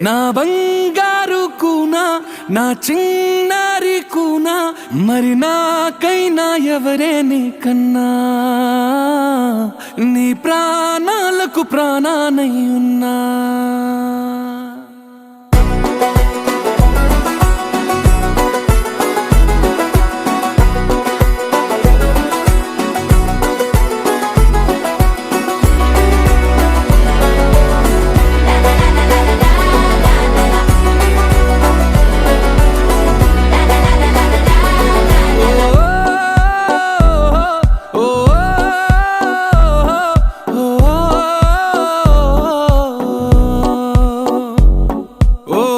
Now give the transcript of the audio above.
నా బంగారు కూనా, నా చిన్నారి కూనా, మరి నాకైనా ఎవరే నీకన్నా? నీ ప్రాణాలకు ప్రాణానై ఉన్నా. ఓ